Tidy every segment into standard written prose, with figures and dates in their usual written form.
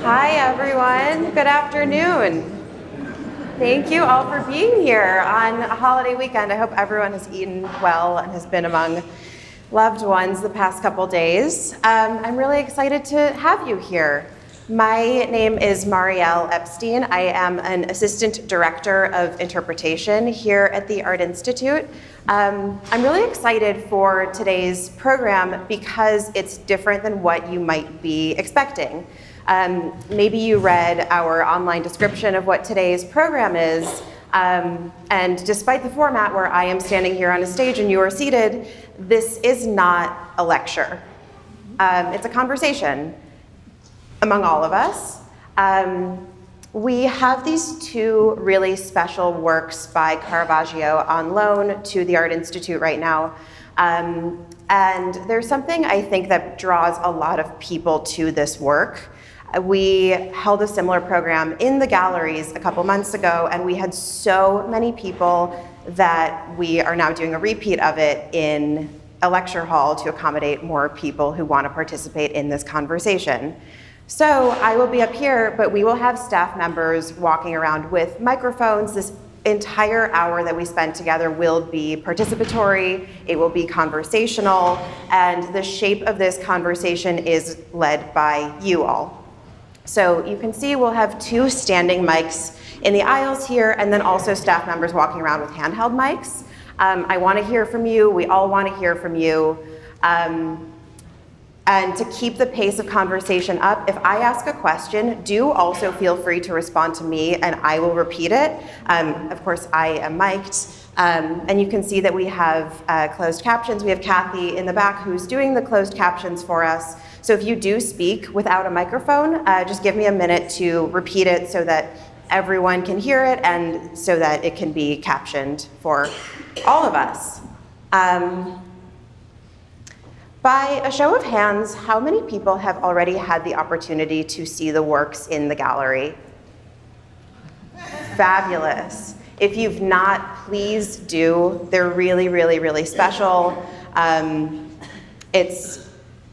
Hi, everyone. Good afternoon. Thank you all for being here on a holiday weekend. I hope everyone has eaten well and has been among loved ones the past couple days. I'm really excited to have you here. My name is Marielle Epstein. I am an assistant director of interpretation here at the Art Institute. I'm really excited for today's program because it's different than what you might be expecting. Maybe you read our online description of what today's program is, and despite the format where I am standing here on a stage and you are seated, this is not a lecture. It's a conversation among all of us. We have these two really special works by Caravaggio on loan to the Art Institute right now. And there's something I think that draws a lot of people to this work. We held a similar program in the galleries a couple months ago, and we had so many people that we are now doing a repeat of it in a lecture hall to accommodate more people who want to participate in this conversation. So I will be up here, but we will have staff members walking around with microphones. This entire hour that we spend together will be participatory, it will be conversational, and the shape of this conversation is led by you all. So you can see we'll have two standing mics in the aisles here, and then also staff members walking around with handheld mics. I want to hear from you, we all want to hear from you. And to keep the pace of conversation up, if I ask a question, do also feel free to respond to me and I will repeat it. Of course, I am mic'd. And you can see that we have closed captions. We have Kathy in the back who's doing the closed captions for us. So if you do speak without a microphone, just give me a minute to repeat it so that everyone can hear it and so that it can be captioned for all of us. By a show of hands, how many people have already had the opportunity to see the works in the gallery? Fabulous. If you've not, please do. They're really, really, really special. It's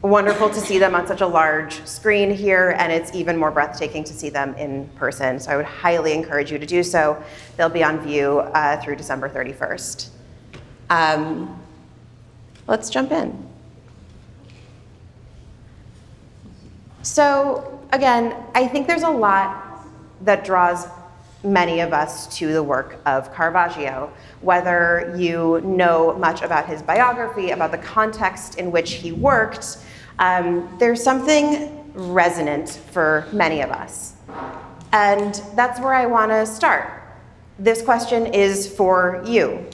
wonderful to see them on such a large screen here, and it's even more breathtaking to see them in person. So I would highly encourage you to do so. They'll be on view through December 31st. Let's jump in. So again, I think there's a lot that draws many of us to the work of Caravaggio. Whether you know much about his biography, about the context in which he worked, there's something resonant for many of us. And that's where I want to start. This question is for you.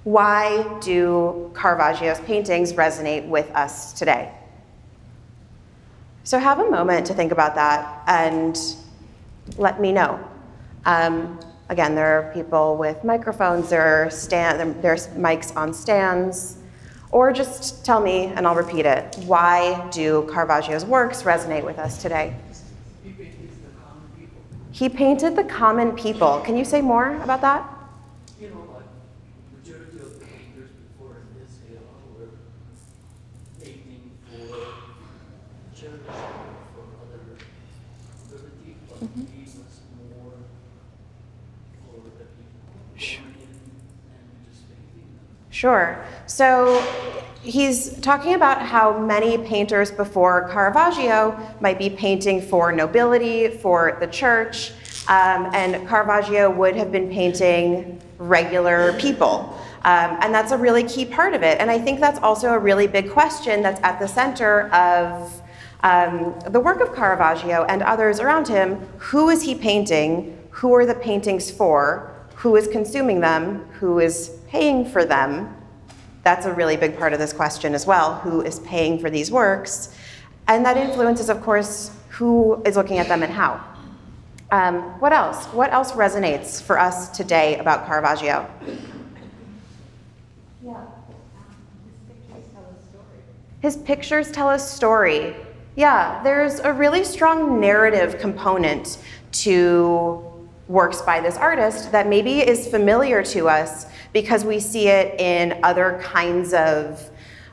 Why do Caravaggio's paintings resonate with us today? So have a moment to think about that and let me know. Again, there are people with microphones, there's mics on stands, or just tell me and I'll repeat it. Why do Caravaggio's works resonate with us today? He painted the common people. He painted the common people. Can you say more about that? You know, like majority of the painters before in this era were painting for church or for other ability, but he was more for the people and just painting them. Sure. So he's talking about how many painters before Caravaggio might be painting for nobility, for the church, and Caravaggio would have been painting regular people. And that's a really key part of it. And I think that's also a really big question that's at the center of the work of Caravaggio and others around him. Who is he painting? Who are the paintings for? Who is consuming them? Who is paying for them? That's a really big part of this question as well. Who is paying for these works? And that influences, of course, who is looking at them and how. What else? What else resonates for us today about Caravaggio? Yeah, his pictures tell a story. His pictures tell a story. Yeah, there's a really strong narrative component to works by this artist that maybe is familiar to us because we see it in other kinds of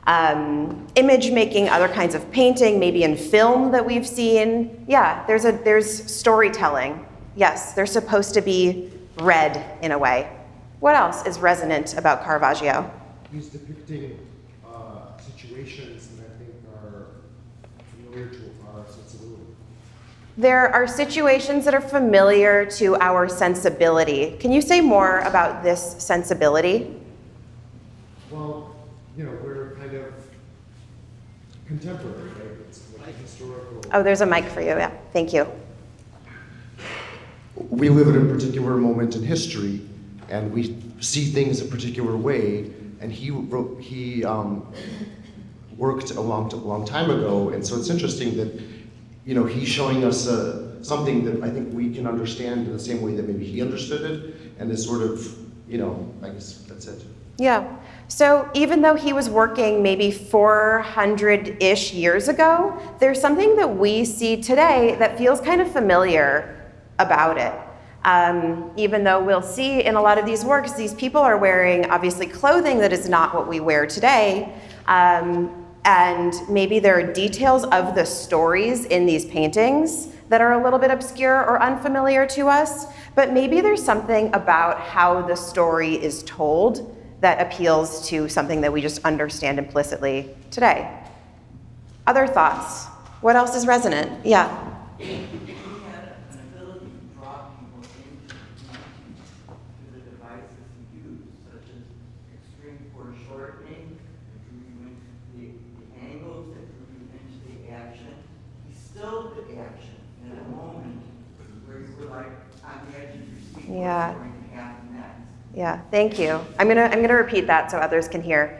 image making, other kinds of painting, maybe in film that we've seen. Yeah, there's storytelling. Yes, they're supposed to be read in a way. What else is resonant about Caravaggio? He's depicting situations that I think are familiar to our sensibility. There are situations that are familiar to our sensibility. Can you say more about this sensibility? Well, you know, we're kind of contemporary, right? It's like a historical. Oh, there's a mic for you, yeah, thank you. We live at a particular moment in history, and we see things a particular way. And he worked a long time ago, and so it's interesting that, you know, he's showing us something that I think we can understand in the same way that maybe he understood it, and is sort of, you know, I guess that's it. Yeah. So even though he was working maybe 400-ish years ago, there's something that we see today that feels kind of familiar about it. Even though we'll see in a lot of these works, these people are wearing obviously clothing that is not what we wear today. And maybe there are details of the stories in these paintings that are a little bit obscure or unfamiliar to us, but maybe there's something about how the story is told that appeals to something that we just understand implicitly today. Other thoughts? What else is resonant? Yeah. He had an ability to draw people into the painting through the devices he used, such as extreme foreshortening, that drew you into the angles, that drew you into the action. He stilled the action in a moment where you were like on the edge of your seat. Yeah. What's going to happen next? Yeah, thank you. I'm gonna repeat that so others can hear.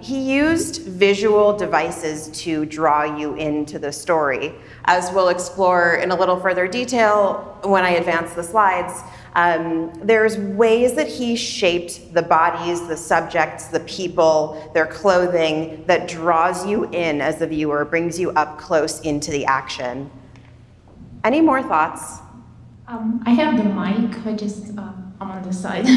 He used visual devices to draw you into the story. As we'll explore in a little further detail when I advance the slides, there's ways that he shaped the bodies, the subjects, the people, their clothing that draws you in as the viewer, brings you up close into the action. Any more thoughts? I have the mic, I'm on the side.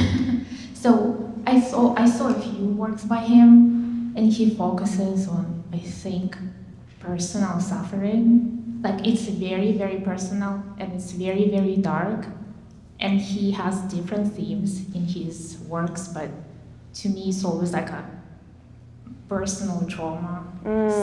So I saw a few works by him, and he focuses on, I think, personal suffering. Like, it's very, very personal, and it's very, very dark. And he has different themes in his works, but to me, it's always like a personal trauma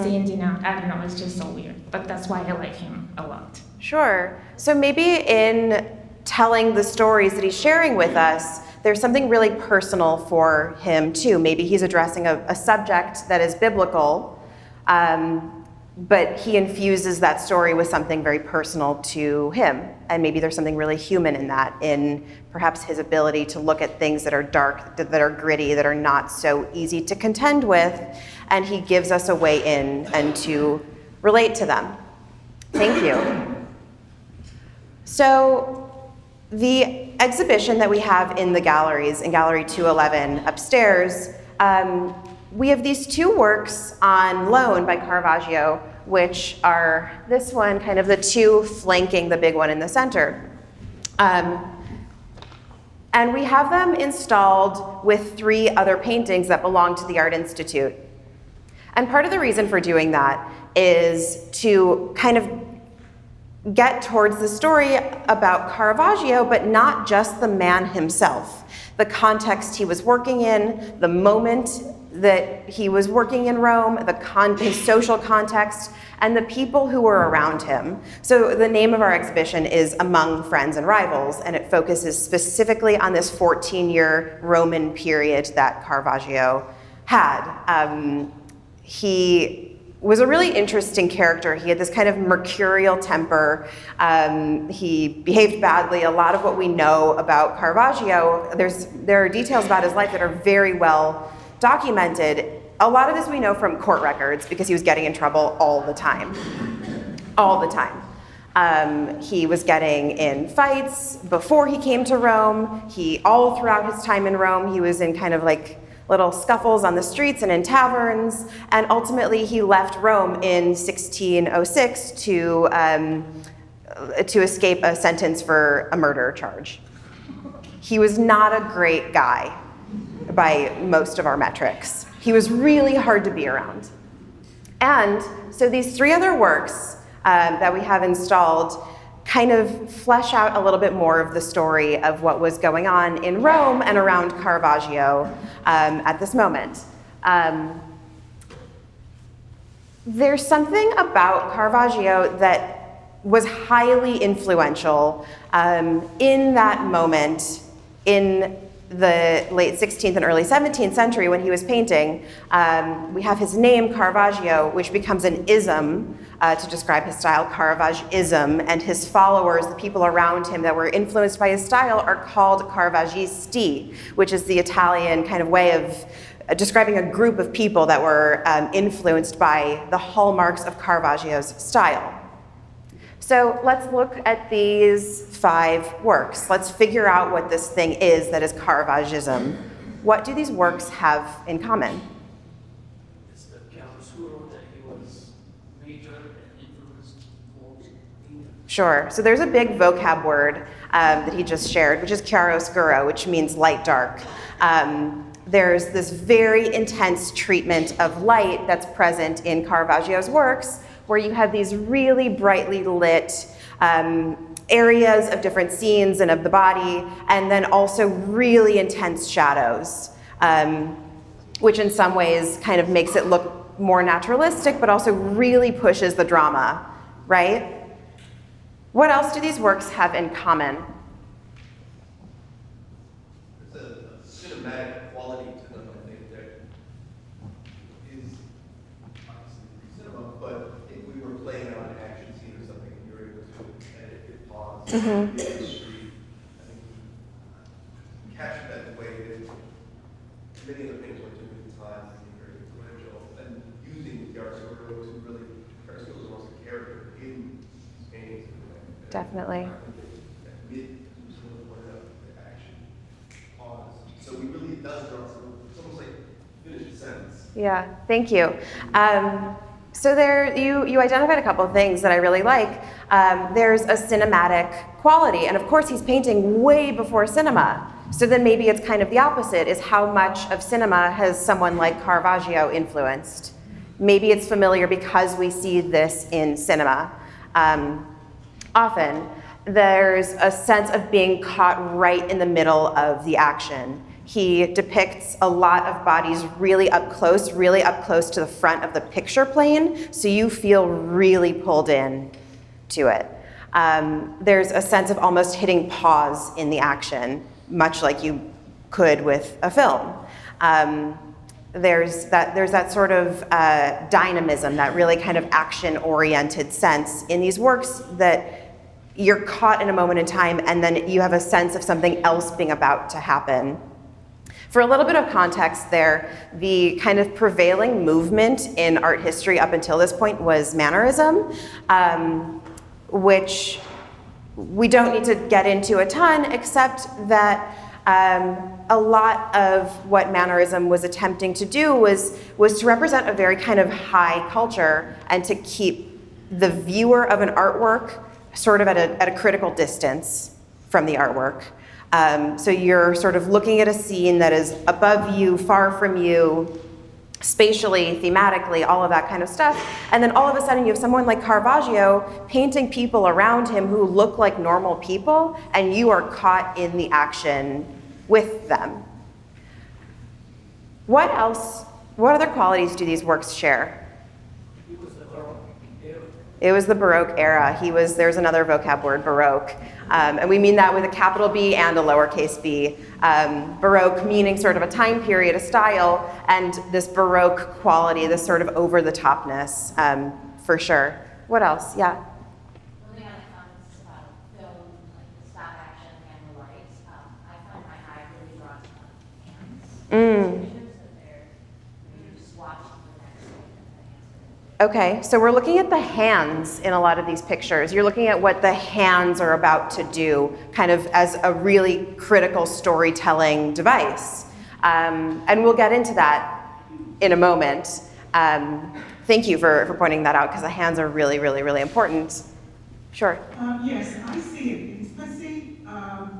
standing out. I don't know, it's just so weird. But that's why I like him a lot. Sure. So maybe in telling the stories that he's sharing with us, there's something really personal for him too. Maybe he's addressing a subject that is biblical, but he infuses that story with something very personal to him. And maybe there's something really human in that, in perhaps his ability to look at things that are dark, that are gritty, that are not so easy to contend with, and he gives us a way in and to relate to them. Thank you. So the exhibition that we have in the galleries, in Gallery 211 upstairs, we have these two works on loan by Caravaggio, which are this one, kind of the two flanking the big one in the center. And we have them installed with 3 other paintings that belong to the Art Institute. And part of the reason for doing that is to kind of get towards the story about Caravaggio, but not just the man himself. The context he was working in, the moment that he was working in Rome, his social context, and the people who were around him. So the name of our exhibition is Among Friends and Rivals, and it focuses specifically on this 14-year Roman period that Caravaggio had. He was a really interesting character. He had this kind of mercurial temper. He behaved badly. A lot of what we know about Caravaggio, there are details about his life that are very well documented. A lot of this we know from court records because he was getting in trouble all the time. All the time. He was getting in fights before he came to Rome. All throughout his time in Rome, he was in kind of like little scuffles on the streets and in taverns, and ultimately he left Rome in 1606 to escape a sentence for a murder charge. He was not a great guy by most of our metrics. He was really hard to be around. And so these three other works that we have installed kind of flesh out a little bit more of the story of what was going on in Rome and around Caravaggio at this moment. There's something about Caravaggio that was highly influential in that moment in the late 16th and early 17th century when he was painting. We have his name, Caravaggio, which becomes an ism to describe his style, Caravaggism, and his followers, the people around him that were influenced by his style, are called Caravaggisti, which is the Italian kind of way of describing a group of people that were influenced by the hallmarks of Caravaggio's style. So let's look at these 5 works. Let's figure out what this thing is that is Caravaggism. What do these works have in common? It's the chiaroscuro that he was major and influenced most painter. Sure. So there's a big vocab word that he just shared, which is chiaroscuro, which means light dark. There's this very intense treatment of light that's present in Caravaggio's works, where you have these really brightly lit areas of different scenes and of the body, and then also really intense shadows, which in some ways kind of makes it look more naturalistic, but also really pushes the drama, right? What else do these works have in common? There's a cinematic quality to them, I think, that is obviously cinema, but if we were playing out an action scene or something, and you were able to edit it, pause, Mhm. the street, I think we captured that the way that many of the things were doing at the time, I think very influential, and using chiaroscuro to really, chiaroscuro is almost a character in these paintings. Definitely. So we really, it does draw some, it's almost like finish a sentence. Yeah, thank you. So there, you identified a couple of things that I really like. There's a cinematic quality, and of course he's painting way before cinema. So then maybe it's kind of the opposite, is how much of cinema has someone like Caravaggio influenced? Maybe it's familiar because we see this in cinema. Often, there's a sense of being caught right in the middle of the action. He depicts a lot of bodies really up close to the front of the picture plane, so you feel really pulled in to it. There's a sense of almost hitting pause in the action, much like you could with a film. There's that sort of dynamism, that really kind of action-oriented sense in these works that you're caught in a moment in time and then you have a sense of something else being about to happen. For a little bit of context there, the kind of prevailing movement in art history up until this point was Mannerism, which we don't need to get into a ton, except that a lot of what Mannerism was attempting to do was to represent a very kind of high culture and to keep the viewer of an artwork sort of at a critical distance from the artwork. So you're sort of looking at a scene that is above you, far from you, spatially, thematically, all of that kind of stuff. And then all of a sudden you have someone like Caravaggio painting people around him who look like normal people, and you are caught in the action with them. What else, what other qualities do these works share? He was the Baroque era. It was the Baroque era. There's another vocab word, Baroque. And we mean that with a capital B and a lowercase b. Baroque meaning sort of a time period, a style, and this Baroque quality, this sort of over-the-topness, for sure. What else? Yeah? One thing I found is film, like the stop action and the lights. I find my eye really drawn to the hands. Pictures that they're, you just watch the next thing and the hands are Okay, so we're looking at the hands in a lot of these pictures. You're looking at what the hands are about to do, kind of as a really critical storytelling device. And we'll get into that in a moment. Thank you for pointing that out, because the hands are really, really, really important. Sure. Yes, I see an intimacy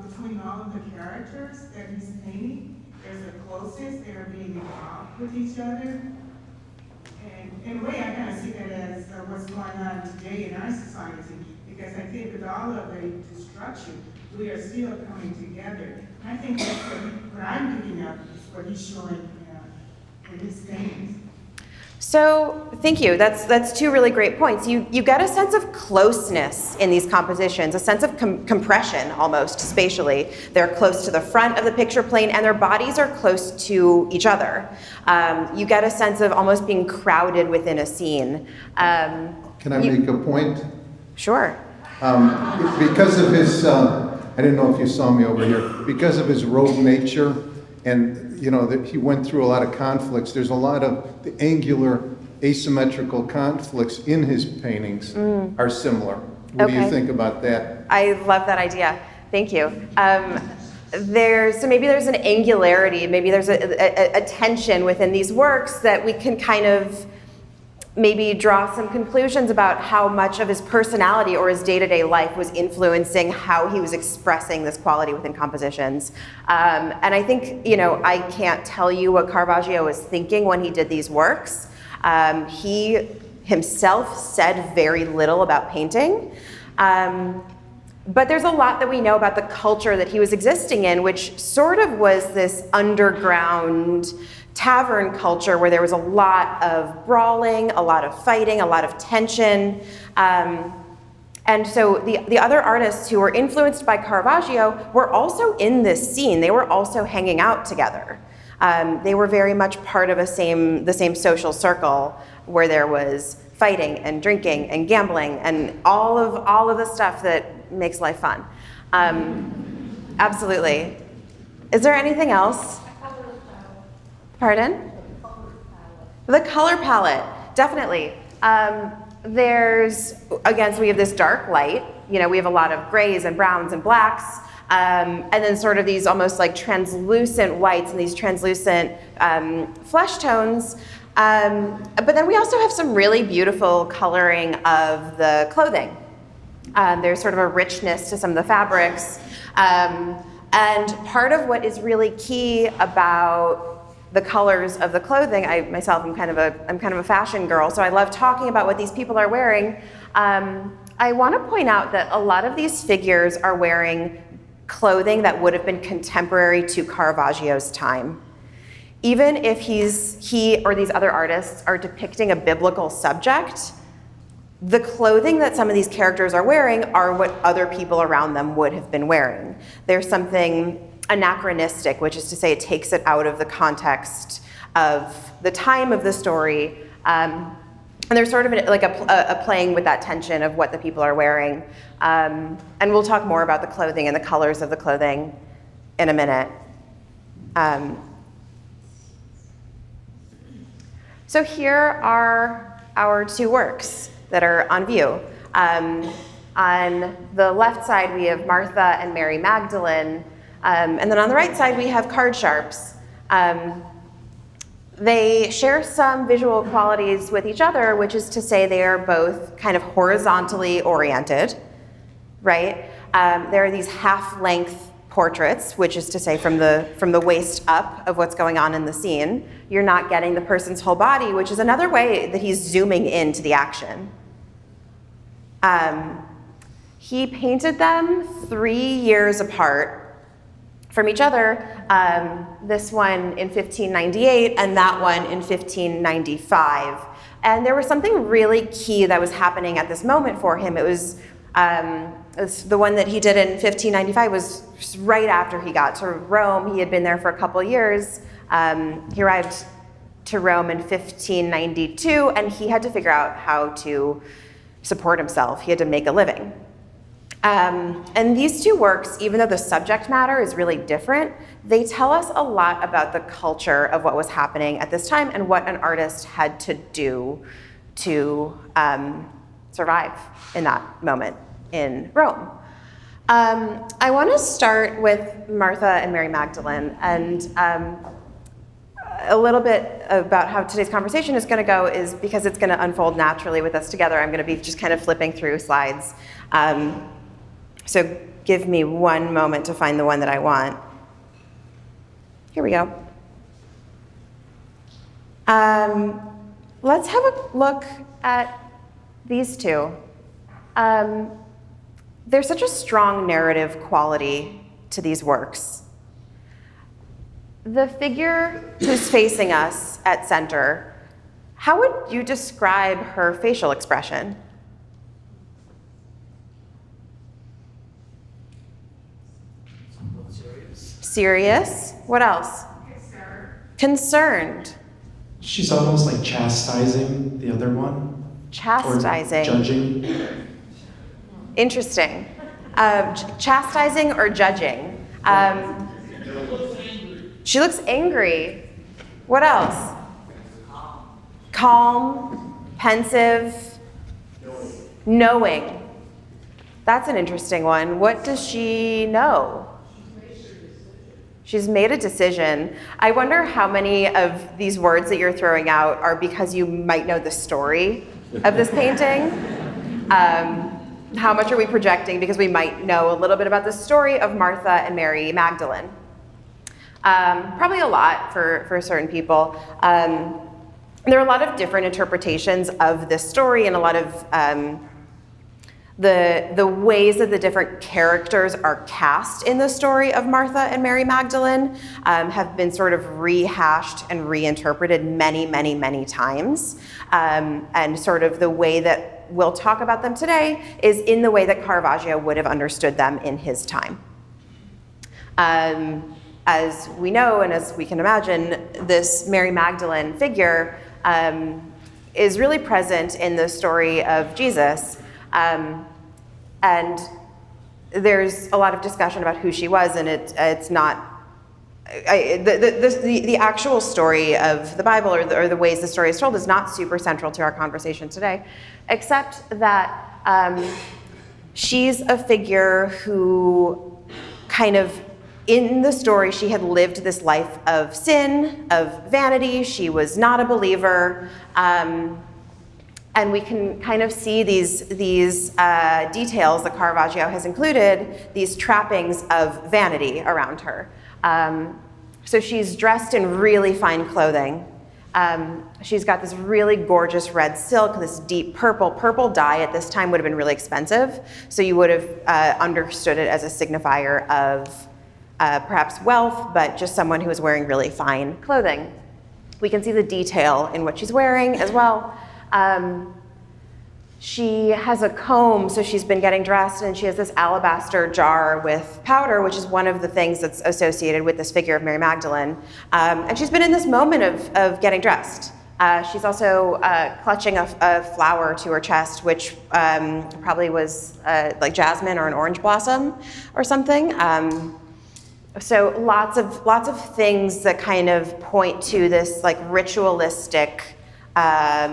between all of the characters that he's painting. There's a closeness, they're being involved with each other. And in a way, I kind of see that as what's going on today in our society, because I think with all of the destruction, we are still coming together. I think that's what I'm picking up is what he's showing in his paintings. So, thank you. That's two really great points. You get a sense of closeness in these compositions, a sense of compression almost spatially. They're close to the front of the picture plane, and their bodies are close to each other. You get a sense of almost being crowded within a scene. Can I make a point? Sure. Because of his, I didn't know if you saw me over here, because of his rogue nature, and that he went through a lot of conflicts, there's a lot of the angular, asymmetrical conflicts in his paintings are similar. What do you think about that? I love that idea. Thank you. So maybe there's an angularity, maybe there's a tension within these works that we can kind of maybe draw some conclusions about how much of his personality or his day-to-day life was influencing how he was expressing this quality within compositions. And I think, I can't tell you what Caravaggio was thinking when he did these works. He himself said very little about painting. But there's a lot that we know about the culture that he was existing in, which sort of was this underground tavern culture where there was a lot of brawling, a lot of fighting, a lot of tension. And so the other artists who were influenced by Caravaggio were also in this scene. They were also hanging out together. They were very much part of the same social circle where there was fighting and drinking and gambling and all of the stuff that makes life fun. Absolutely. Is there anything else? Pardon? The color palette, definitely. So we have this dark light. We have a lot of grays and browns and blacks, and then sort of these almost like translucent whites and these translucent flesh tones. But then we also have some really beautiful coloring of the clothing. There's sort of a richness to some of the fabrics. And part of what is really key about the colors of the clothing, I'm kind of a fashion girl, so I love talking about what these people are wearing. I want to point out that a lot of these figures are wearing clothing that would have been contemporary to Caravaggio's time. Even if he or these other artists are depicting a biblical subject, the clothing that some of these characters are wearing are what other people around them would have been wearing. There's something anachronistic, which is to say it takes it out of the context of the time of the story. And there's sort of like a playing with that tension of what the people are wearing. And we'll talk more about the clothing and the colors of the clothing in a minute. So here are our two works that are on view. On the left side, we have Martha and Mary Magdalene. And then on the right side, we have card sharps. They share some visual qualities with each other, which is to say they are both kind of horizontally oriented, right? There are these half-length portraits, which is to say from the waist up of what's going on in the scene. You're not getting the person's whole body, which is another way that he's zooming into the action. He painted them 3 years apart from each other, this one in 1598 and that one in 1595. And there was something really key that was happening at this moment for him. It was the one that he did in 1595 was right after he got to Rome. He had been there for a couple years. He arrived to Rome in 1592, and he had to figure out how to support himself. He had to make a living. And these two works, even though the subject matter is really different, they tell us a lot about the culture of what was happening at this time and what an artist had to do to survive in that moment in Rome. I want to start with Martha and Mary Magdalene, and a little bit about how today's conversation is going to go is because it's going to unfold naturally with us together. I'm going to be just kind of flipping through slides. So give me one moment to find the one that I want. Here we go. Let's have a look at these two. There's such a strong narrative quality to these works. The figure who's facing us at center, how would you describe her facial expression? Somewhat serious. Serious. What else? Concerned. She's almost like chastising the other one. Chastising. Or judging. Interesting. Chastising or judging? She looks angry. What else? Calm, pensive, knowing. That's an interesting one. What does she know? She's made a decision. I wonder how many of these words that you're throwing out are because you might know the story of this painting. How much are we projecting because we might know a little bit about the story of Martha and Mary Magdalene? Probably a lot for certain people. There are a lot of different interpretations of this story and a lot of the ways that the different characters are cast in the story of Martha and Mary Magdalene have been sort of rehashed and reinterpreted many, many, many times. And sort of the way that we'll talk about them today is in the way that Caravaggio would have understood them in his time. As we know and as we can imagine, this Mary Magdalene figure is really present in the story of Jesus. And there's a lot of discussion about who she was, and it's not the actual story of the Bible or the ways the story is told is not super central to our conversation today, except that she's a figure who kind of, in the story, she had lived this life of sin, of vanity. She was not a believer. And we can kind of see these details that Caravaggio has included, these trappings of vanity around her. So she's dressed in really fine clothing. She's got this really gorgeous red silk, this deep purple. Purple dye at this time would have been really expensive, so you would have understood it as a signifier of perhaps wealth, but just someone who was wearing really fine clothing. We can see the detail in what she's wearing as well. She has a comb, so she's been getting dressed, and she has this alabaster jar with powder, which is one of the things that's associated with this figure of Mary Magdalene. And she's been in this moment of getting dressed. She's also clutching a flower to her chest, which probably was like jasmine or an orange blossom or something. So lots of things that kind of point to this like ritualistic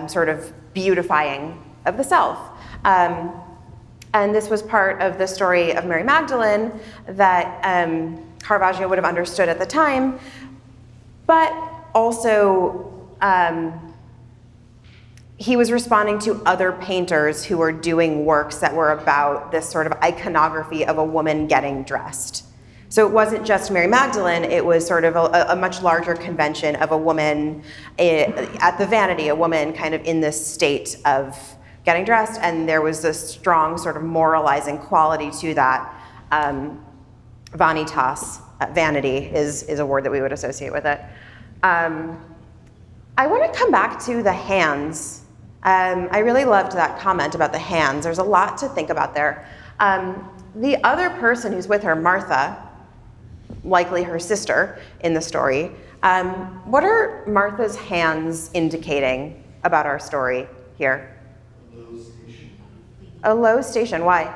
sort of beautifying of the self. And this was part of the story of Mary Magdalene that Caravaggio would have understood at the time, but also he was responding to other painters who were doing works that were about this sort of iconography of a woman getting dressed. So it wasn't just Mary Magdalene, it was sort of a much larger convention of a woman at the vanity, a woman kind of in this state of getting dressed, and there was this strong sort of moralizing quality to that. Vanitas, vanity, is a word that we would associate with it. I want to come back to the hands. I really loved that comment about the hands. There's a lot to think about there. The other person who's with her, Martha, likely her sister in the story, what are Martha's hands indicating about our story here? A low station, why?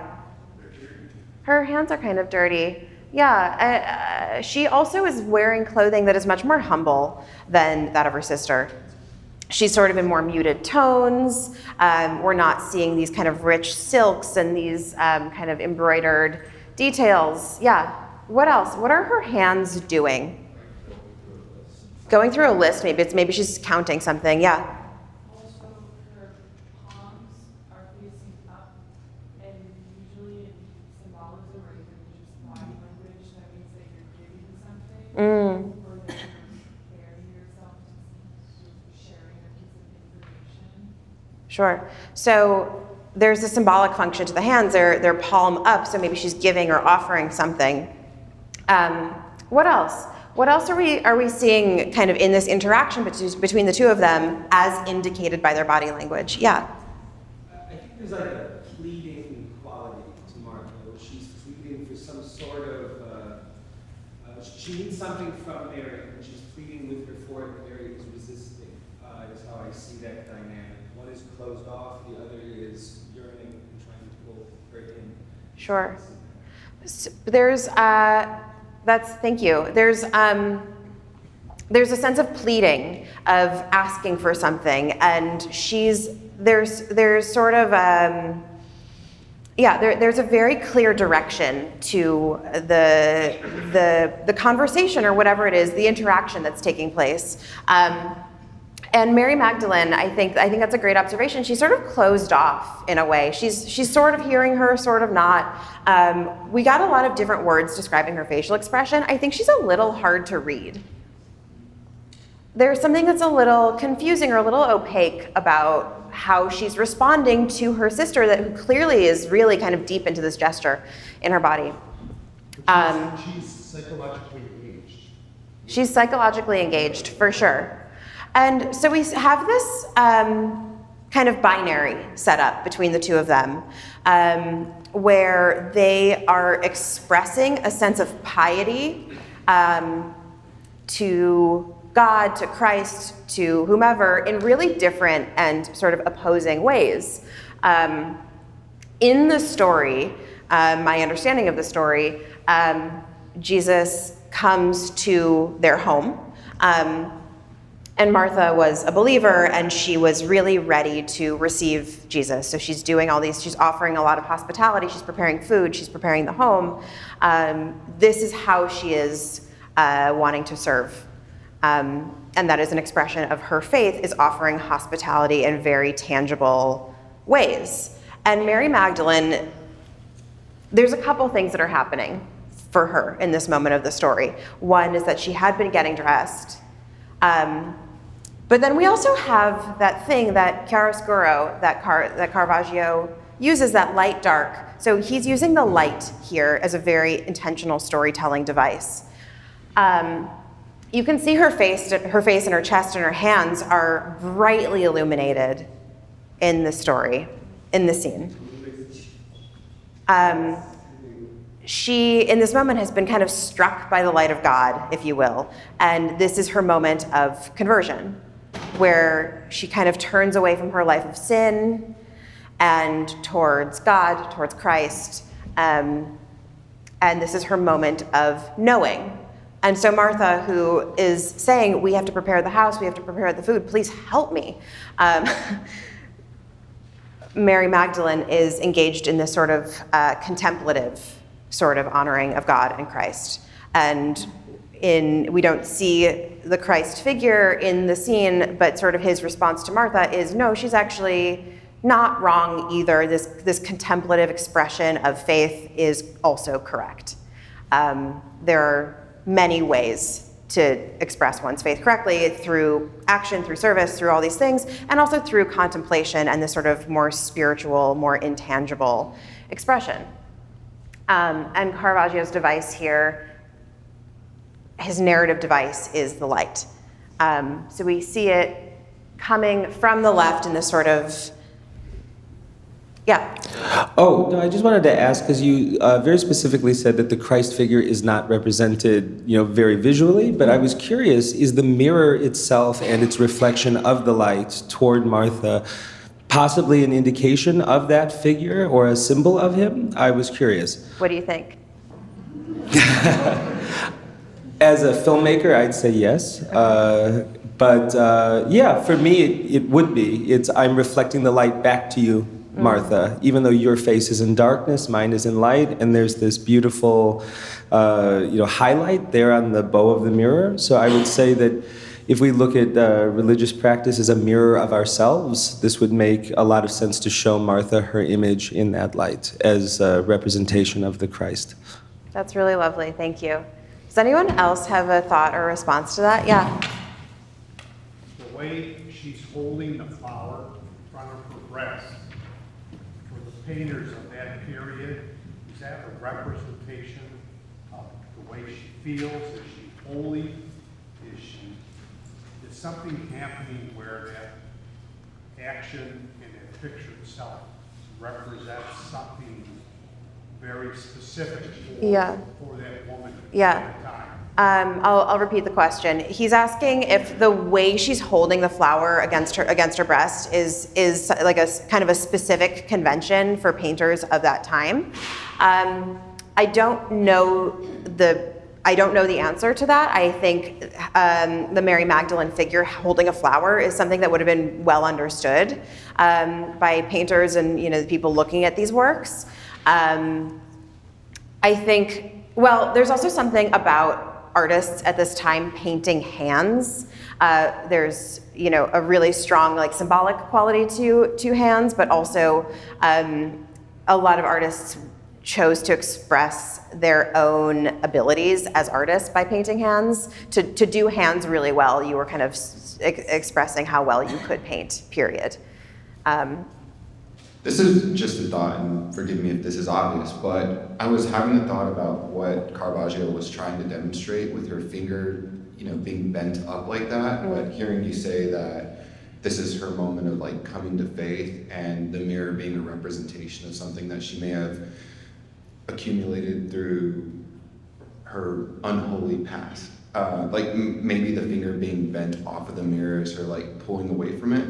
Her hands are kind of dirty. Yeah, she also is wearing clothing that is much more humble than that of her sister. She's sort of in more muted tones. We're not seeing these kind of rich silks and these kind of embroidered details. Yeah, what else? What are her hands doing? Going through a list, maybe she's counting something, yeah. Sure. So there's a symbolic function to the hands. They're palm up, so maybe she's giving or offering something. What else? What else are we seeing kind of in this interaction between the two of them as indicated by their body language? Yeah. I think there's like a pleading quality to Martha, where she's pleading for some sort of, she needs something from Mary, and she's pleading with her for it, and Mary is resisting, is how I see that dynamic. One is closed off, the other is yearning and trying to pull her in. Sure. So thank you. There's a sense of pleading, of asking for something, and there's sort of there's a very clear direction to the conversation or whatever it is, the interaction that's taking place. And Mary Magdalene, I think that's a great observation. She's sort of closed off in a way. She's sort of hearing her, sort of not. We got a lot of different words describing her facial expression. I think she's a little hard to read. There's something that's a little confusing or a little opaque about how she's responding to her sister who clearly is really kind of deep into this gesture in her body. She's psychologically engaged. She's psychologically engaged, for sure. And so we have this kind of binary setup between the two of them, where they are expressing a sense of piety to God, to Christ, to whomever, in really different and sort of opposing ways. In the story, my understanding of the story, Jesus comes to their home. And Martha was a believer, and she was really ready to receive Jesus. So she's doing all these, she's offering a lot of hospitality, she's preparing food, she's preparing the home. This is how she is wanting to serve. And that is an expression of her faith, is offering hospitality in very tangible ways. And Mary Magdalene, there's a couple things that are happening for her in this moment of the story. One is that she had been getting dressed. But then we also have that thing that chiaroscuro, that Caravaggio uses, that light dark. So he's using the light here as a very intentional storytelling device. You can see her face and her chest and her hands are brightly illuminated in the story, in the scene. She, in this moment, has been kind of struck by the light of God, if you will. And this is her moment of conversion, where she kind of turns away from her life of sin and towards God, towards Christ. And this is her moment of knowing. And so Martha, who is saying, we have to prepare the house, we have to prepare the food, please help me. Mary Magdalene is engaged in this sort of contemplative sort of honoring of God and Christ. And we don't see the Christ figure in the scene, but sort of his response to Martha is, no, she's actually not wrong either. This contemplative expression of faith is also correct. There are many ways to express one's faith correctly, through action, through service, through all these things, and also through contemplation and this sort of more spiritual, more intangible expression. And Caravaggio's device here, his narrative device, is the light. So we see it coming from the left in this sort of, yeah. Oh, no, I just wanted to ask, because you very specifically said that the Christ figure is not represented, very visually, but I was curious, is the mirror itself and its reflection of the light toward Martha possibly an indication of that figure or a symbol of him? I was curious. What do you think? As a filmmaker, I'd say yes. But for me, it would be. I'm reflecting the light back to you, Martha. Even though your face is in darkness, mine is in light, and there's this beautiful, highlight there on the bow of the mirror. So I would say that if we look at religious practice as a mirror of ourselves, this would make a lot of sense to show Martha her image in that light as a representation of the Christ. That's really lovely. Thank you. Does anyone else have a thought or response to that? Yeah. The way she's holding the flower front of her breast, for the painters of that period, is that a representation of the way she feels? Is she holy? Is something happening where that action in that picture itself represents something very specific for that woman at the time? I'll repeat the question. He's asking if the way she's holding the flower against her breast is like a kind of a specific convention for painters of that time. I don't know the answer to that. I think the Mary Magdalene figure holding a flower is something that would have been well understood by painters and the people looking at these works. I think, well, there's also something about artists at this time painting hands. There's a really strong like symbolic quality to hands, but also a lot of artists chose to express their own abilities as artists by painting hands. To do hands really well, you were kind of expressing how well you could paint, period. This is just a thought, and forgive me if this is obvious, but I was having a thought about what Caravaggio was trying to demonstrate with her finger, being bent up like that, but hearing you say that this is her moment of like coming to faith and the mirror being a representation of something that she may have accumulated through her unholy past. Like maybe the finger being bent off of the mirror is her like pulling away from it.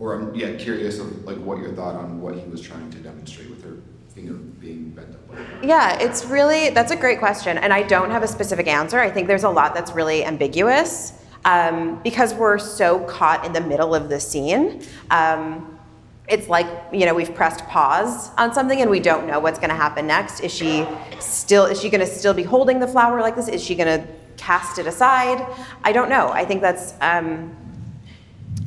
Or I'm curious of like what your thought on what he was trying to demonstrate with her finger being bent up like that. Yeah, that's a great question, and I don't have a specific answer. I think there's a lot that's really ambiguous because we're so caught in the middle of the scene. It's like, we've pressed pause on something and we don't know what's gonna happen next. Is she gonna still be holding the flower like this? Is she gonna cast it aside? I don't know. I think that's,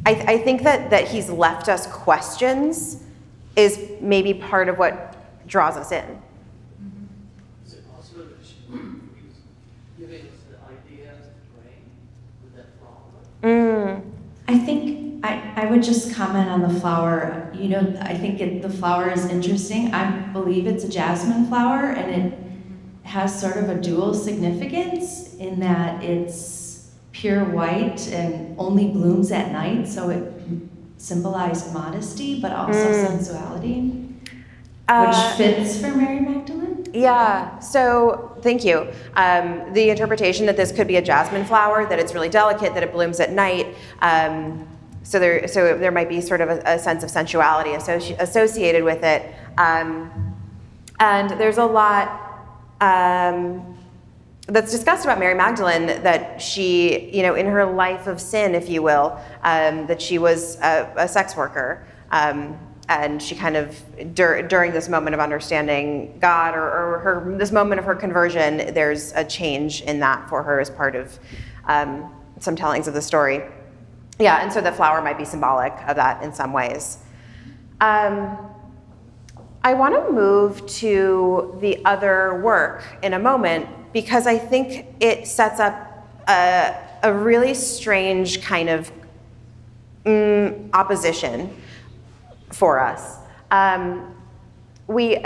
I think that he's left us questions is maybe part of what draws us in. Is it possible that she was giving us the idea of the brain with that flower? I think I would just comment on the flower. I think the flower is interesting. I believe it's a jasmine flower, and it has sort of a dual significance in that it's pure white and only blooms at night, so it symbolized modesty, but also sensuality, which fits for Mary Magdalene. Yeah, so thank you. The interpretation that this could be a jasmine flower, that it's really delicate, that it blooms at night, so there might be sort of a sense of sensuality associated with it. And there's a lot that's discussed about Mary Magdalene, that she, in her life of sin, if you will, that she was a sex worker. And she kind of, during this moment of understanding God or this moment of her conversion, there's a change in that for her as part of some tellings of the story. Yeah, and so the flower might be symbolic of that in some ways. I want to move to the other work in a moment because I think it sets up a really strange kind of opposition for us. We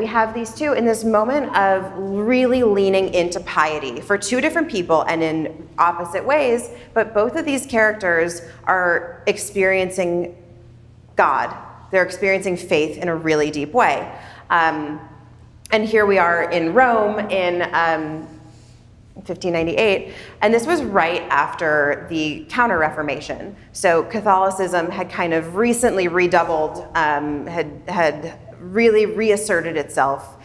have these two in this moment of really leaning into piety for two different people and in opposite ways, but both of these characters are experiencing God. They're experiencing faith in a really deep way. And here we are in Rome in 1598, and this was right after the Counter-Reformation. So Catholicism had kind of recently redoubled, had really reasserted itself.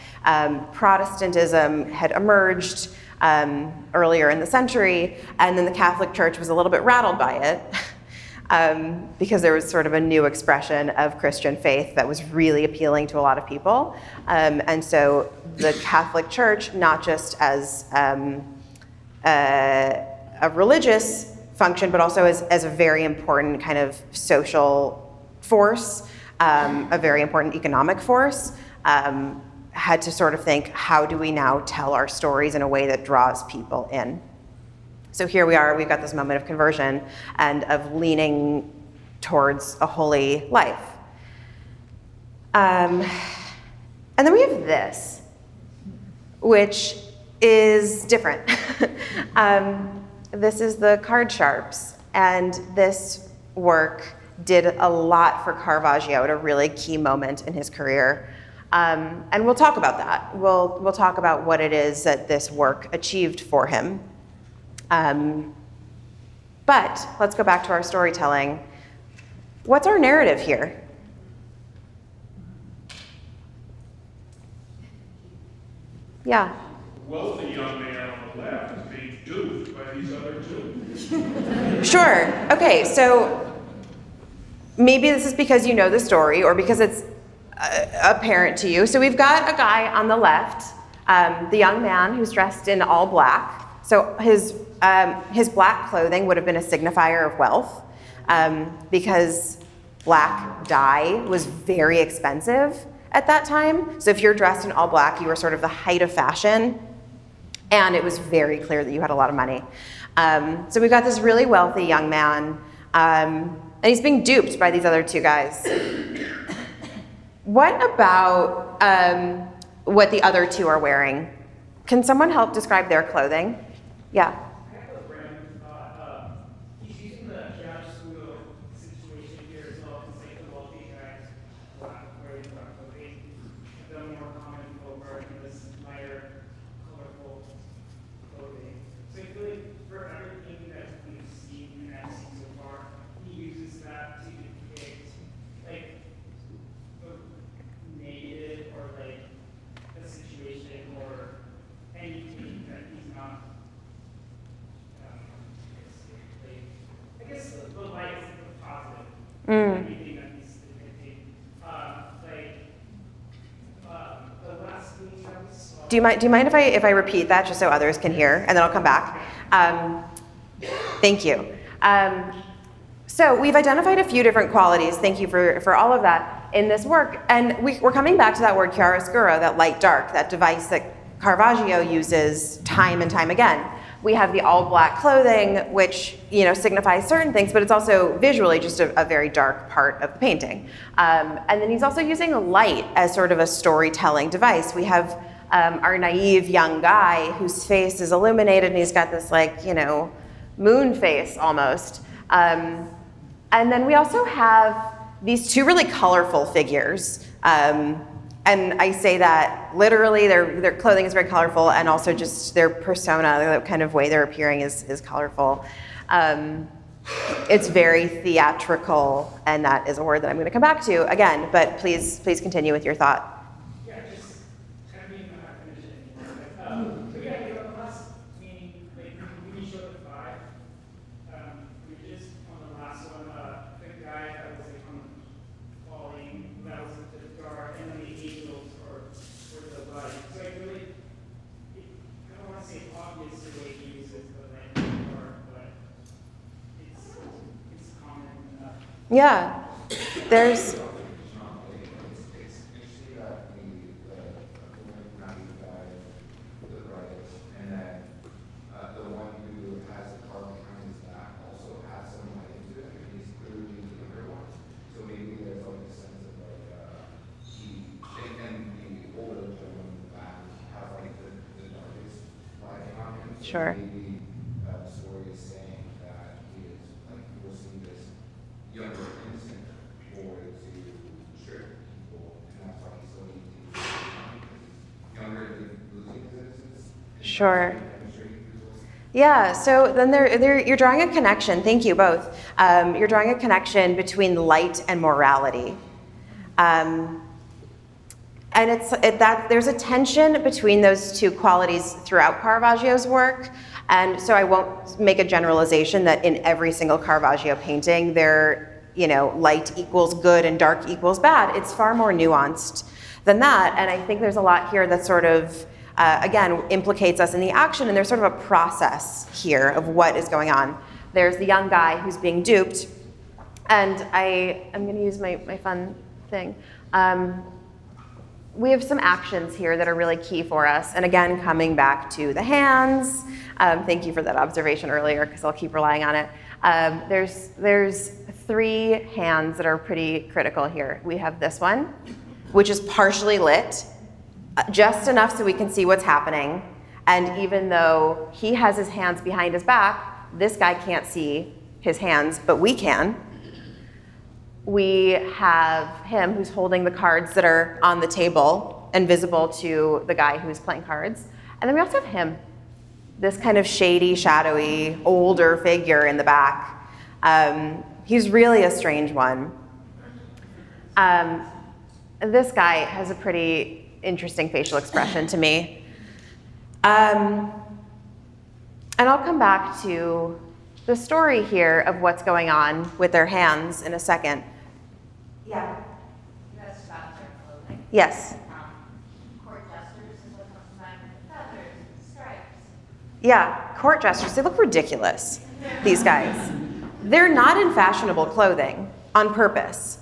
Protestantism had emerged earlier in the century, and then the Catholic Church was a little bit rattled by it because there was sort of a new expression of Christian faith that was really appealing to a lot of people. And so the Catholic Church, not just as a religious function, but also as a very important kind of social force, a very important economic force, had to sort of think, how do we now tell our stories in a way that draws people in? So here we are, we've got this moment of conversion and of leaning towards a holy life. And then we have this, which is different. This is the card sharps, and this work did a lot for Caravaggio at a really key moment in his career. And we'll talk about that. We'll talk about what it is that this work achieved for him. But let's go back to our storytelling. What's our narrative here? Yeah. Wealthy young man on the left is being duped by these other two. Sure. Okay, so maybe this is because you know the story or because it's apparent to you. So we've got a guy on the left, the young man who's dressed in all black. So his black clothing would have been a signifier of wealth because black dye was very expensive at that time. So if you're dressed in all black, you were sort of the height of fashion, and it was very clear that you had a lot of money. So we've got this really wealthy young man, and he's being duped by these other two guys. What about what the other two are wearing? Can someone help describe their clothing? Yeah. I have a friend who thought he's using the chiaroscuro situation here as well to say the wealthy guys wearing black clothing. The more common folk are in this lighter, colorful clothing. So I feel like for everything that we've seen and I've seen so far, he uses that to depict like the negative or like a situation or anything that he's not. I guess the light is the positive. Everything that he's depicting. The last thing that we saw. Do you mind if I repeat that just so others can hear, and then I'll come back? Thank you. So we've identified a few different qualities. Thank you for all of that in this work, and we're coming back to that word chiaroscuro, that light dark, that device that Caravaggio uses time and time again. We have the all black clothing, which signifies certain things, but it's also visually just a very dark part of the painting. And then he's also using light as sort of a storytelling device. We have our naive young guy whose face is illuminated, and he's got this moon face almost. And then we also have these two really colorful figures. And I say that literally, their clothing is very colorful, and also just their persona, the kind of way they're appearing is colorful. It's very theatrical, and that is a word that I'm going to come back to again, but please continue with your thought. Yeah, just kind of being not finished anymore. But yeah, the last meaning, like when you showed the five, we just on the last one, the guy that was like on falling, that was the dark, and then the angels were the light. So I really, I don't want to say obvious the way he uses the light and the dark, but it's common enough. Yeah, there's. Sure. Maybe the story is saying that he is forcing this younger innocent boy to strip people, and that's why he's so easy to younger and losing his innocence. Sure. Yeah, so then you're drawing a connection, thank you both. You're drawing a connection between light and morality. And there's a tension between those two qualities throughout Caravaggio's work. And so I won't make a generalization that in every single Caravaggio painting, light equals good and dark equals bad. It's far more nuanced than that. And I think there's a lot here that sort of, again, implicates us in the action. And there's sort of a process here of what is going on. There's the young guy who's being duped. And I'm going to use my fun thing. we have some actions here that are really key for us. And again, coming back to the hands, thank you for that observation earlier, because I'll keep relying on it. There's 3 hands that are pretty critical here. We have this one, which is partially lit, just enough so we can see what's happening. And even though he has his hands behind his back, this guy can't see his hands, but we can. We have him who's holding the cards that are on the table and visible to the guy who's playing cards. And then we also have him, this kind of shady, shadowy, older figure in the back. He's really a strange one. This guy has a pretty interesting facial expression to me. And I'll come back to the story here of what's going on with their hands in a second. Yeah. You asked about their clothing. Yes. Court jesters is what comes to mind with the feathers and the stripes. Yeah, court jesters, they look ridiculous, these guys. They're not in fashionable clothing on purpose.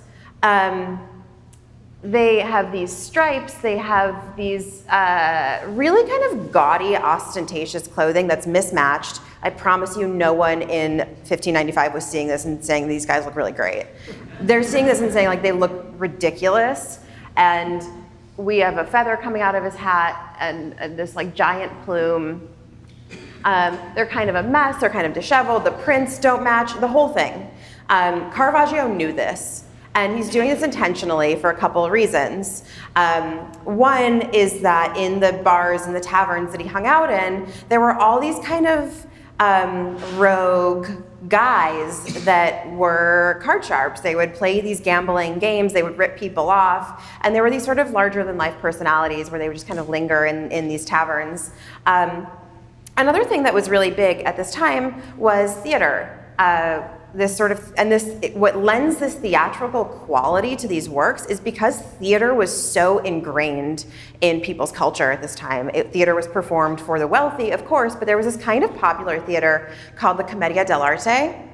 They have these stripes, they have these really kind of gaudy, ostentatious clothing that's mismatched. I promise you no one in 1595 was seeing this and saying these guys look really great. They're seeing this and saying like they look ridiculous, and we have a feather coming out of his hat and this like giant plume. They're kind of a mess, they're kind of disheveled, the prints don't match, the whole thing. Caravaggio knew this, and he's doing this intentionally for a couple of reasons. One is that in the bars and the taverns that he hung out in, there were all these kind of rogue guys that were card sharps. They would play these gambling games, they would rip people off, and there were these sort of larger than life personalities where they would just kind of linger in these taverns. Another thing that was really big at this time was theater. What lends this theatrical quality to these works is because theater was so ingrained in people's culture at this time. Theater was performed for the wealthy, of course, but there was this kind of popular theater called the Commedia dell'arte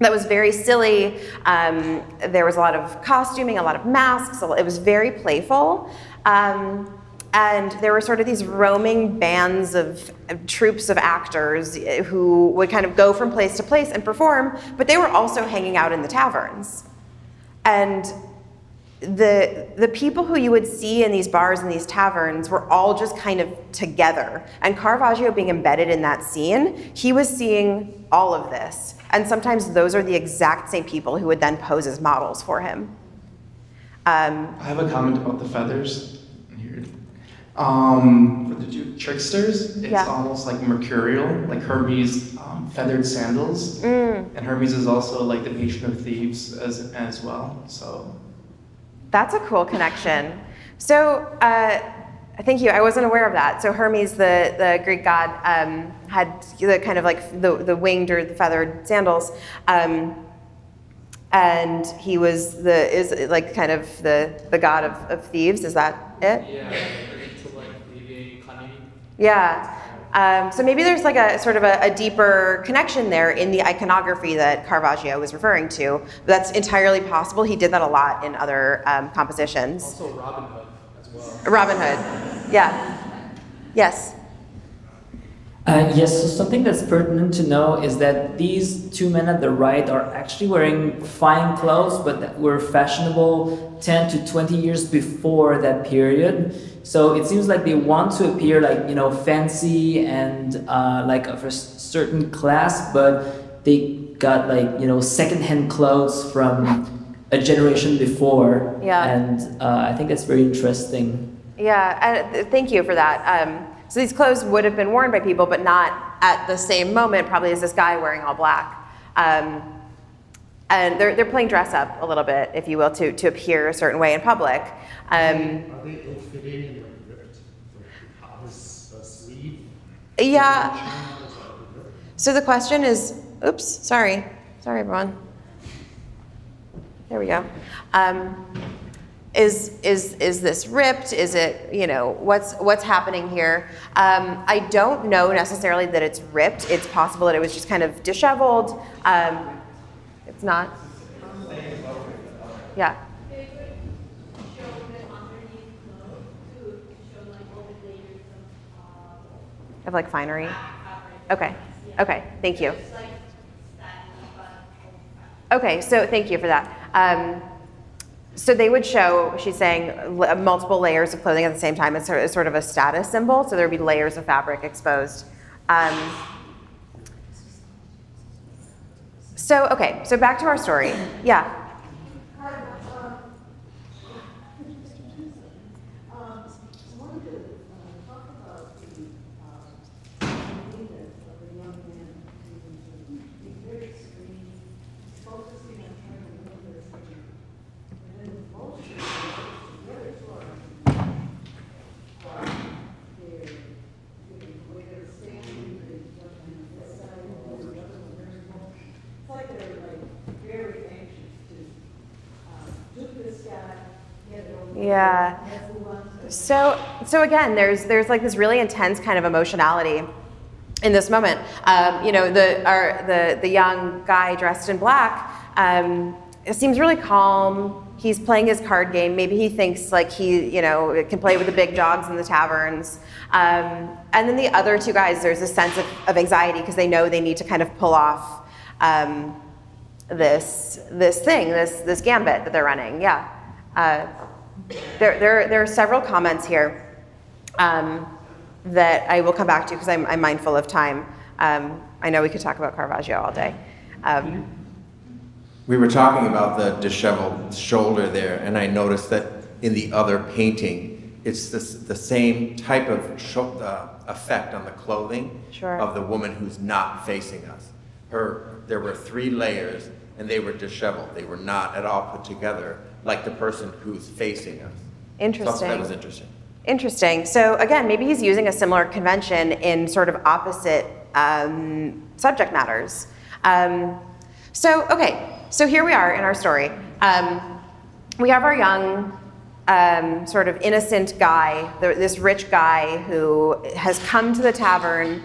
that was very silly. There was a lot of costuming, a lot of masks. It was very playful. And there were sort of these roaming bands of troops of actors who would kind of go from place to place and perform, but they were also hanging out in the taverns. And the people who you would see in these bars and these taverns were all just kind of together. And Caravaggio being embedded in that scene, he was seeing all of this. And sometimes those are the exact same people who would then pose as models for him. I have a comment about the feathers. For the two tricksters, it's almost like mercurial, like Hermes' feathered sandals. And Hermes is also like the patron of thieves as well. So that's a cool connection. So thank you. I wasn't aware of that. So Hermes, the Greek god, had the kind of like the winged or the feathered sandals. And he was like kind of the god of thieves. Is that it? Yeah. Yeah, so maybe there's like a sort of a deeper connection there in the iconography that Caravaggio was referring to. That's entirely possible. He did that a lot in other compositions. Also Robin Hood as well. Robin Hood, yeah. Yes? Yes, so something that's pertinent to know is that these two men at the right are actually wearing fine clothes, but that were fashionable 10 to 20 years before that period. So it seems like they want to appear like, you know, fancy and like of a certain class, but they got like, you know, secondhand clothes from a generation before. Yeah. And I think that's very interesting. Yeah, thank you for that. So these clothes would have been worn by people, but not at the same moment, probably as this guy wearing all black. And they're playing dress up a little bit, if you will, to appear a certain way in public. Are they ill-fitting and ripped? How is the sleeve? Yeah. So the question is, oops, sorry everyone. There we go. Is this ripped? Is it, you know, what's happening here? I don't know necessarily that it's ripped. It's possible that it was just kind of disheveled. It's not. Yeah. Of like finery? Okay, okay, thank you. Okay, so thank you for that. So they would show, she's saying, multiple layers of clothing at the same time. It's sort of a status symbol, so there would be layers of fabric exposed. So, okay, so back to our story. Yeah. Yeah. So again, there's like this really intense kind of emotionality in this moment. You know, the young guy dressed in black it seems really calm. He's playing his card game. Maybe he thinks like he, you know, can play with the big dogs in the taverns. And then the other two guys, there's a sense of anxiety because they know they need to kind of pull off this gambit that they're running. Yeah. There are several comments here that I will come back to because I'm mindful of time. I know we could talk about Caravaggio all day. We were talking about the disheveled shoulder there, and I noticed that in the other painting, it's the same type of effect on the clothing of the woman who's not facing us. There were 3 layers, and they were disheveled. They were not at all put together like the person who's facing us. Interesting. So that was interesting. Interesting. So again, maybe he's using a similar convention in sort of opposite subject matters. So here we are in our story. We have our young, sort of innocent guy, this rich guy who has come to the tavern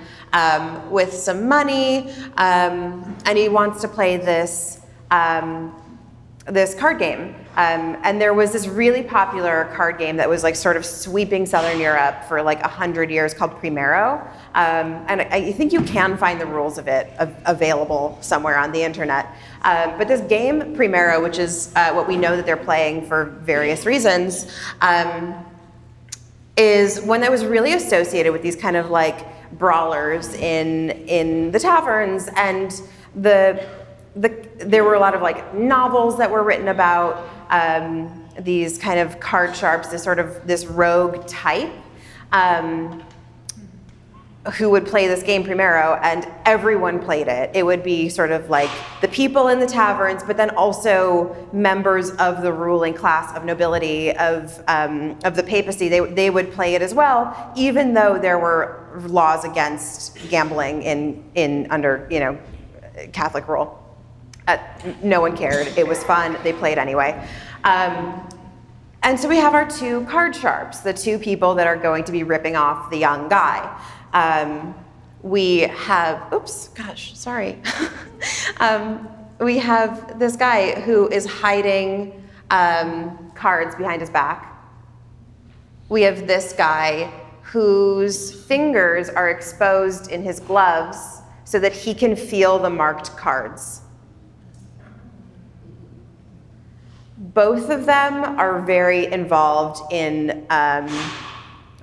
with some money, and he wants to play this card game. And there was this really popular card game that was like sort of sweeping Southern Europe for like 100 years called Primero. And I think you can find the rules of it available somewhere on the internet. But this game, Primero, which is what we know that they're playing for various reasons, is one that was really associated with these kind of like brawlers in the taverns, and there were a lot of like novels that were written about these kind of card sharps, this rogue type who would play this game Primero, and everyone played it. It would be sort of like the people in the taverns, but then also members of the ruling class of nobility of the papacy. They would play it as well, even though there were laws against gambling in under Catholic rule. No one cared. It was fun. They played anyway. And so we have our 2 card sharps, the 2 people that are going to be ripping off the young guy. We have, we have this guy who is hiding cards behind his back. We have this guy whose fingers are exposed in his gloves so that he can feel the marked cards. Both of them are very involved in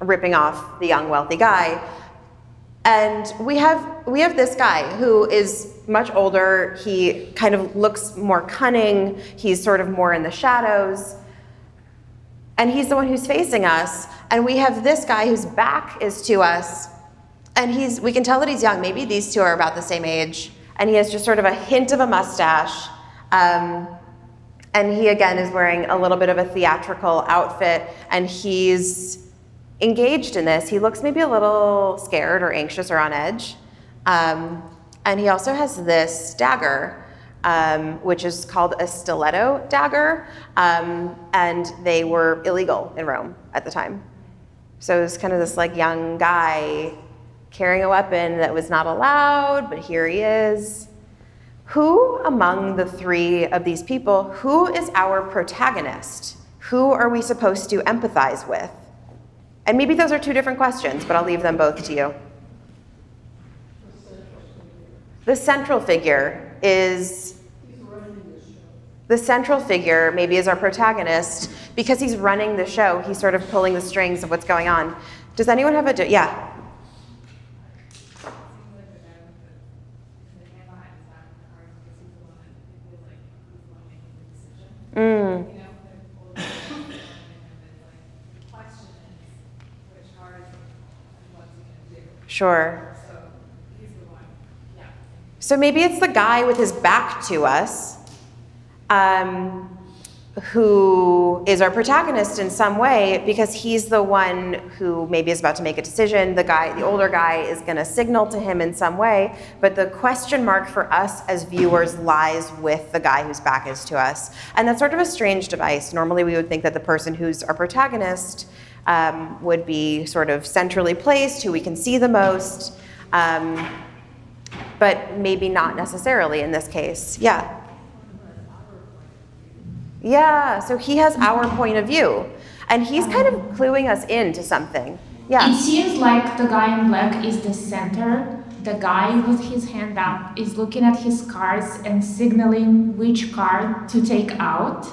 ripping off the young wealthy guy. And we have this guy who is much older. He kind of looks more cunning. He's sort of more in the shadows. And he's the one who's facing us. And we have this guy whose back is to us. And we can tell that he's young. Maybe these 2 are about the same age. And he has just sort of a hint of a mustache. And he, again, is wearing a little bit of a theatrical outfit, and he's engaged in this. He looks maybe a little scared or anxious or on edge. And he also has this dagger, which is called a stiletto dagger, and they were illegal in Rome at the time. So it was kind of this like young guy carrying a weapon that was not allowed, but here he is. Who among the 3 of these people, who is our protagonist? Who are we supposed to empathize with? And maybe those are 2 different questions, but I'll leave them both to you. The central figure maybe is our protagonist because he's running the show. He's sort of pulling the strings of what's going on. Does anyone have yeah? Mm. Sure. So maybe it's the guy with his back to us, who is our protagonist in some way, because he's the one who maybe is about to make a decision. The older guy is going to signal to him in some way, but the question mark for us as viewers lies with the guy whose back is to us. And that's sort of a strange device. Normally we would think that the person who's our protagonist would be sort of centrally placed, who we can see the most, but maybe not necessarily in this case. Yeah. Yeah, so he has our point of view, and he's kind of cluing us into something. Yeah. It seems like the guy in black is the center. The guy with his hand up is looking at his cards and signaling which card to take out.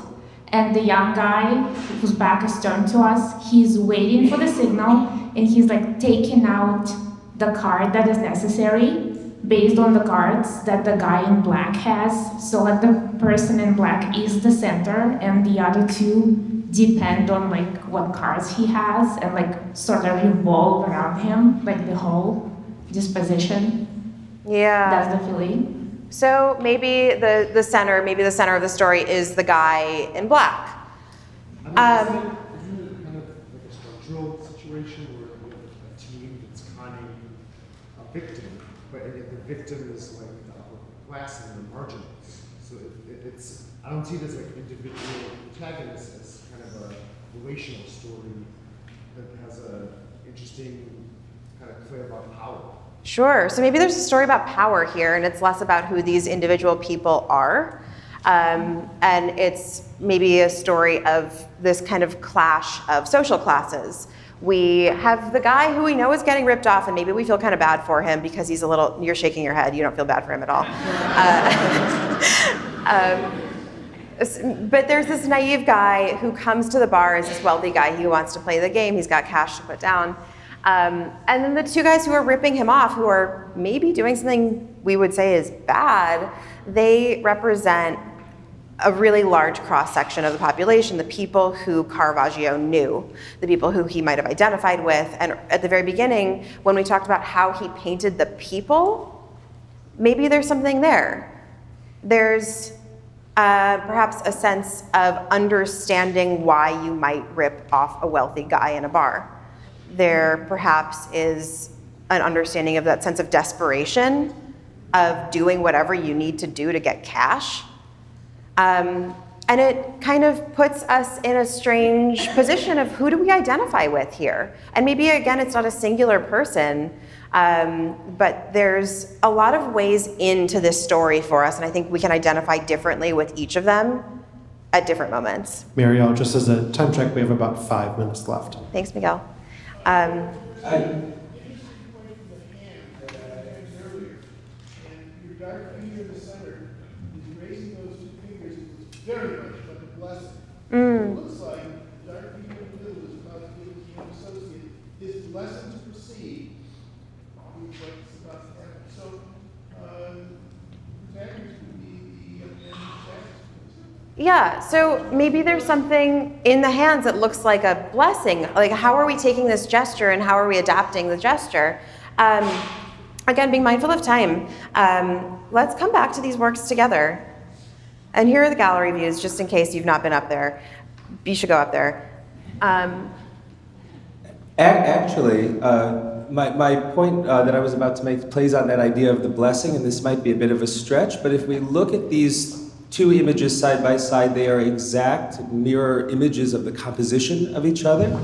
And the young guy whose back is turned to us, he's waiting for the signal, and he's like taking out the card that is necessary based on the cards that the guy in black has. So like the person in black is the center, and the other two depend on like what cards he has and like sort of revolve around him, like the whole disposition. Yeah. That's the feeling. So maybe the center of the story is the guy in black. Isn't it kind of like a structural situation where you have a team that's conning a victim, but yet the victim is like the upper class and the marginals. So it's I don't see it as like individual protagonists as kind of a relational story that has a interesting kind of play about power. Sure, so maybe there's a story about power here, and it's less about who these individual people are. And it's maybe a story of this kind of clash of social classes. We have the guy who we know is getting ripped off, and maybe we feel kind of bad for him because he's a little, you're shaking your head, you don't feel bad for him at all. But there's this naive guy who comes to the bar as this wealthy guy who wants to play the game, he's got cash to put down. And then the two guys who are ripping him off, who are maybe doing something we would say is bad, they represent a really large cross-section of the population, the people who Caravaggio knew, the people who he might have identified with. And at the very beginning, when we talked about how he painted the people, maybe there's something there. There's perhaps a sense of understanding why you might rip off a wealthy guy in a bar. There perhaps is an understanding of that sense of desperation, of doing whatever you need to do to get cash. And it kind of puts us in a strange position of who do we identify with here? And maybe, again, it's not a singular person, but there's a lot of ways into this story for us, and I think we can identify differently with each of them at different moments. Marielle, just as a time check, we have about 5 minutes left. Thanks, Miguel. Very much like a blessing. It looks like the dark people in the middle is about to give the young associate his lesson to proceed with what's about to happen. So, the protagonist would be the young man. Yeah, so maybe there's something in the hands that looks like a blessing. Like, how are we taking this gesture and how are we adapting the gesture? Again, being mindful of time, let's come back to these works together. And here are the gallery views, just in case you've not been up there. You should go up there. Actually, my point that I was about to make plays on that idea of the blessing, and this might be a bit of a stretch, but if we look at these two images side by side, they are exact mirror images of the composition of each other.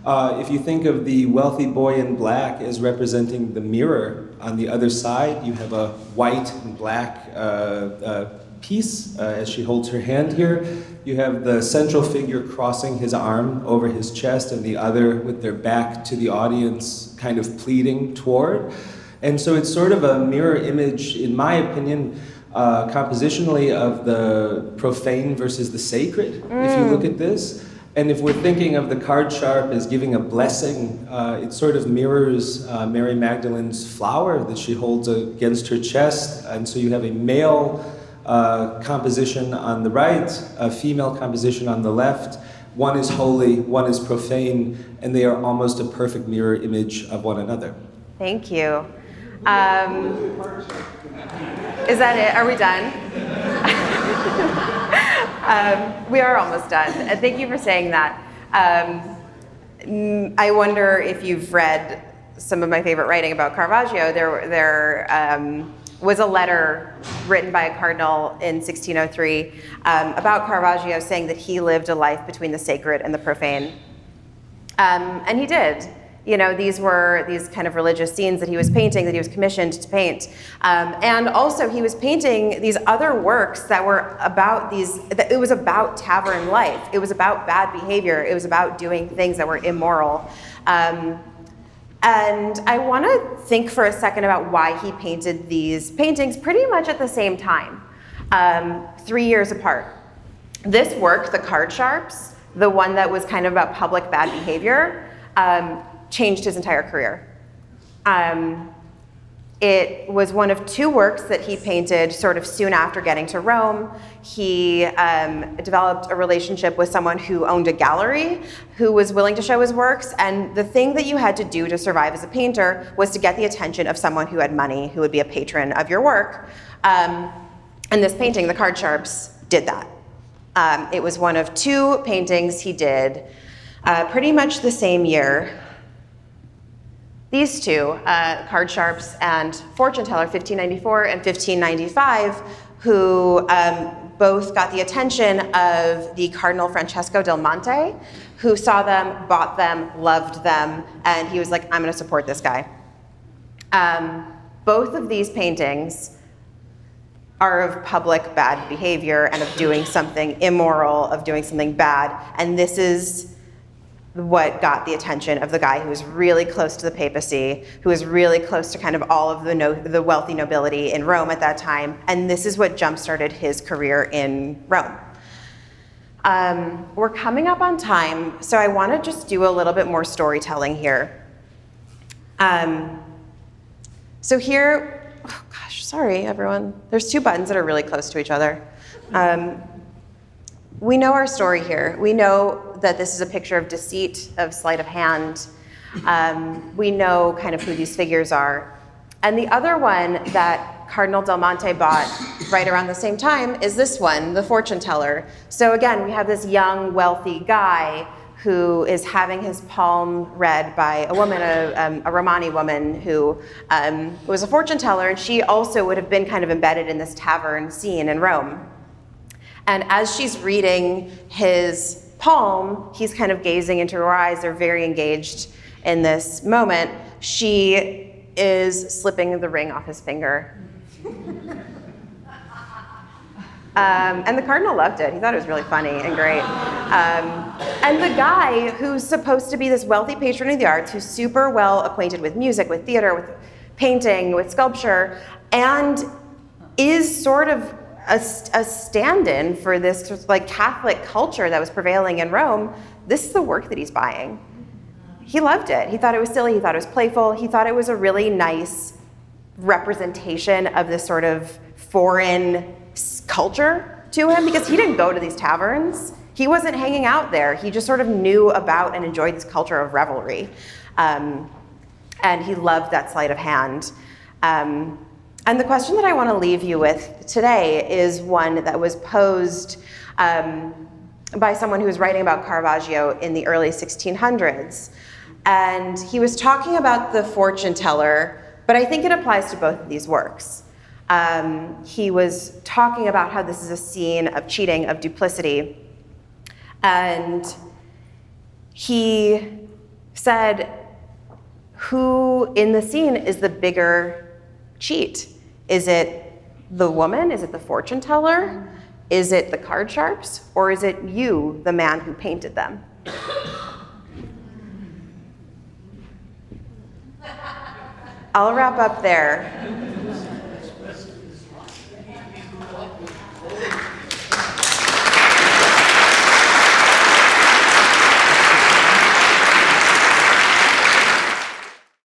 If you think of the wealthy boy in black as representing the mirror on the other side, you have a white and black piece as she holds her hand here. You have the central figure crossing his arm over his chest and the other with their back to the audience kind of pleading toward. And so it's sort of a mirror image, in my opinion, compositionally of the profane versus the sacred, if you look at this. And if we're thinking of the card sharp as giving a blessing, it sort of mirrors Mary Magdalene's flower that she holds against her chest. And so you have a male composition on the right, a female composition on the left. One is holy, one is profane, and they are almost a perfect mirror image of one another. Thank you. Is that it? Are we done? We are almost done. Thank you for saying that. I wonder if you've read some of my favorite writing about Caravaggio. There was a letter written by a cardinal in 1603 about Caravaggio saying that he lived a life between the sacred and the profane. And he did. You know, these were these kind of religious scenes that he was painting, that he was commissioned to paint. And also he was painting these other works that were about it was about tavern life. It was about bad behavior. It was about doing things that were immoral. And I want to think for a second about why he painted these paintings pretty much at the same time, 3 years apart. This work, the card sharps, the one that was kind of about public bad behavior, changed his entire career. It was one of 2 works that he painted sort of soon after getting to Rome. He developed a relationship with someone who owned a gallery, who was willing to show his works, and the thing that you had to do to survive as a painter was to get the attention of someone who had money, who would be a patron of your work. And this painting, the card sharps, did that. It was one of 2 paintings he did pretty much the same year. These 2, card sharps and fortune teller, 1594 and 1595, who both got the attention of the Cardinal Francesco del Monte, who saw them, bought them, loved them, and he was like, I'm gonna support this guy. Both of these paintings are of public bad behavior and of doing something immoral, of doing something bad, and this is what got the attention of the guy who was really close to the papacy, who was really close to kind of all of the wealthy nobility in Rome at that time, and this is what jump-started his career in Rome. We're coming up on time, so I want to just do a little bit more storytelling here. So here, oh gosh, sorry everyone. There's 2 buttons that are really close to each other. We know our story here. We know that this is a picture of deceit, of sleight of hand. We know kind of who these figures are. And the other one that Cardinal Del Monte bought right around the same time is this one, the fortune teller. So again, we have this young, wealthy guy who is having his palm read by a woman, a Romani woman who was a fortune teller, and she also would have been kind of embedded in this tavern scene in Rome. And as she's reading his palm, he's kind of gazing into her eyes. They're very engaged in this moment. She is slipping the ring off his finger. And the cardinal loved it. He thought it was really funny and great. And the guy who's supposed to be this wealthy patron of the arts, who's super well acquainted with music, with theater, with painting, with sculpture, and is sort of a stand-in for this sort of like Catholic culture that was prevailing in Rome, this is the work that he's buying. He loved it. He thought it was silly. He thought it was playful. He thought it was a really nice representation of this sort of foreign culture to him, because he didn't go to these taverns. He wasn't hanging out there. He just sort of knew about and enjoyed this culture of revelry. And he loved that sleight of hand. And the question that I want to leave you with today is one that was posed by someone who was writing about Caravaggio in the early 1600s. And he was talking about the fortune teller, but I think it applies to both of these works. He was talking about how this is a scene of cheating, of duplicity. And he said, who in the scene is the bigger cheat? Is it the woman? Is it the fortune teller? Is it the card sharps? Or is it you, the man who painted them? I'll wrap up there.